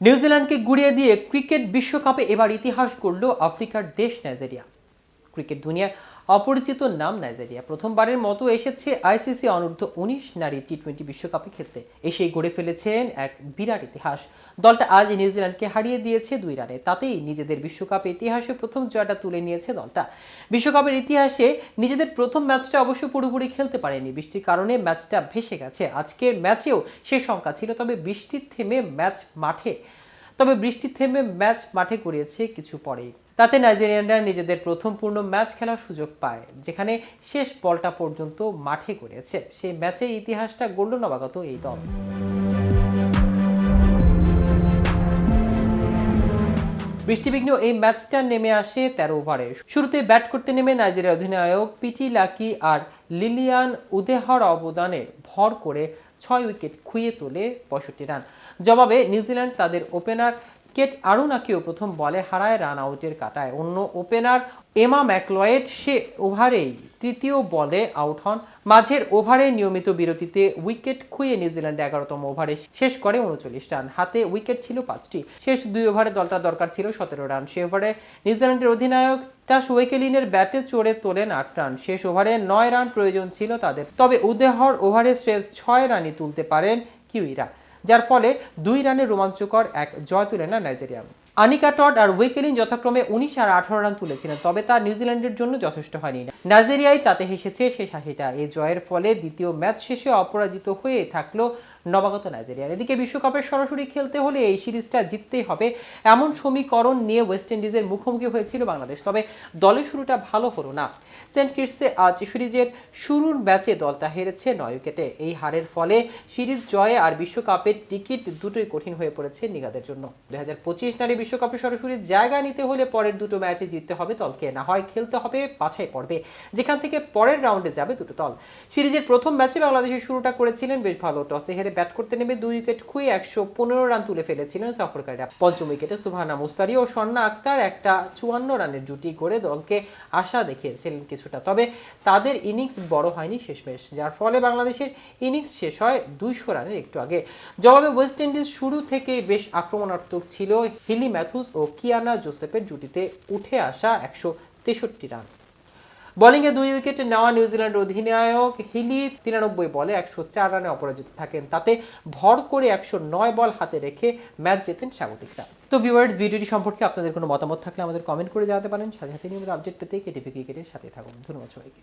নিউজিল্যান্ডকে গুড়িয়ে দিয়ে ক্রিকেট বিশ্বকাপে এবার ইতিহাস গড়ল আফ্রিকার দেশ নাইজেরিয়া। ক্রিকেট দুনিয়ার অপরিচিত নাম নাইজেরিয়া প্রথমবারের মতো এসেছে আইসিসি অনূর্ধ্ব-19 নারী টি-20 বিশ্বকাপে খেলতে। এসেই গড়ে ফেলেছেন এক বিরাট ইতিহাস। দলটা আজ নিউজিল্যান্ডকে হারিয়ে দিয়েছে 2 রানে, তাতেই নিজেদের বিশ্বকাপ ইতিহাসে প্রথম জয়টা তুলে নিয়েছে দলটা। বিশ্বকাপের ইতিহাসে নিজেদের প্রথম ম্যাচটা অবশ্য পুরোপুরি খেলতে পারেনি, বৃষ্টির কারণে ম্যাচটা ভেসে গেছে। আজকের ম্যাচেও সে শঙ্কা ছিল, তবে বৃষ্টি থেমে ম্যাচ মাঠে গড়িয়েছে কিছু পরেই। তাতে নাইজেরিয়ানরা নিজেদের প্রথম পূর্ণ ম্যাচ খেলার সুযোগ পায়, যেখানে শেষ বলটা পর্যন্ত মাঠে গড়িয়েছে। সেই ম্যাচে ইতিহাসটা গড়ল নবাগত এই দল। বৃষ্টিবিঘ্ন এই ম্যাচটা নেমে আসে 13 ওভারে। শুরুতে ব্যাট করতে নেমে নাইজেরিয়ার অধিনায়ক পিটি লাকি আর লিলিয়ান উদেহর অবদানে ভর করে 6 উইকেট খুইয়ে তোলে 65 রান। জবাবে নিউজিল্যান্ড তাদের ওপেনার কেট আরুনাকেও প্রথম বলে হারায় রান আউটের কাঁটায়। অন্য ওপেনার এমা ম্যাকলয়েড সে ওভারেই তৃতীয় বলে আউট হন। মাঝের ওভারে নিয়মিত বিরতিতে উইকেট খুইয়ে নিউজিল্যান্ড 11তম ওভারে শেষ করে 39 রান। হাতে উইকেট ছিল 5টি। শেষ 2 ওভারে দলটা দরকার ছিল 17 রান। সে ওভারে নিউজিল্যান্ডের অধিনায়ক টাশ ওয়েকেলিনের ব্যাটে চড়ে তোলেন 8 রান। শেষ ওভারে 9 রান প্রয়োজন ছিল তাদের, তবে উদেহর ওভারে স্রেফ 6 রানই তুলতে পারেন কিউইরা, যার ফলে 2 রানে রোমাঞ্চকর এক জয় তুলে নেয় নাইজেরিয়া। আনিকা টড আর ওয়েকেলিন যথাক্রমে 19 আর 18 রান তুলেছিলেন, তবে তা নিউজিল্যান্ডের জন্য যথেষ্ট হয়নি। নাইজেরিয়ায় তাতে হেসেছে শেষ হাসিটা। এই জয়ের ফলে দ্বিতীয় ম্যাচ শেষে অপরাজিত হয়ে থাকলো নবাগত নাইজেরিয়ার। এদিকে বিশ্বকাপে সরাসরি খেলতে হলে এই সিরিজটা জিততেই হবে, এমন সমীকরণ নিয়ে ওয়েস্ট ইন্ডিজের মুখোমুখি হয়েছিল বাংলাদেশ। তবে দলের শুরুটা ভালো হলো না। সেন্ট কিটসে আজ সিরিজের শুরুর ম্যাচে দলটা হেরেছে 9 উইকেটে। এই হারের ফলে সিরিজ জয়ে আর বিশ্বকাপের টিকিট দুটোই কঠিন হয়ে পড়েছে নিগাদের জন্য। 2025 নারী বিশ্বকাপে সরাসরি জায়গা নিতে হলে পরের দুটো ম্যাচে জিততে হবে দলকে, না হয় খেলতে হবে বাছাই পর্বে, যেখান থেকে পরের রাউন্ডে যাবে দুটো দল। সিরিজের প্রথম ম্যাচে বাংলাদেশের শুরুটা করেছিলেন বেশ ভালো। টসে হেরে ব্যাট করতে নেমে 2 উইকেট খুঁয়ে 115 রান তুলে ফেলেছিলেন সফরকারীরা। পঞ্চম উইকেটে সুবহানা মুস্তারি ও স্বর্ণা আক্তার একটা 54 রানের জুটি করে দলকে আশা দেখিয়েছিলেন কিছুটা, তবে তাদের ইনিংস বড় হয়নি শেষমেশ, যার ফলে বাংলাদেশের ইনিংস শেষ হয় 200 রানের একটু আগে। জবাবে ওয়েস্ট ইন্ডিজ শুরু থেকেই বেশ আক্রমণাত্মক ছিল। হিলি ম্যাথুস ও কিয়ানা জোসেফের জুটিতে উঠে আসা 163 রান। বোলিংয়ে 2 উইকেটে নেওয়া নিউজিল্যান্ড অধিনায়ক হিলি 93 বলে 104 রানে অপরাজিত থাকেন। তাতে ভর করে 109 বল হাতে রেখে ম্যাচ জেতেন স্বাগতিকরা। তো ভিউয়ার্স, ভিডিওটি সম্পর্কে আপনাদের কোনো মতামত থাকলে আমাদের কমেন্ট করে জানাতে পারেন। সাথে সাথে নিয়মিত আপডেট পেতে কেটিভি ক্রিকেটের সাথে থাকুন। ধন্যবাদ সবাইকে।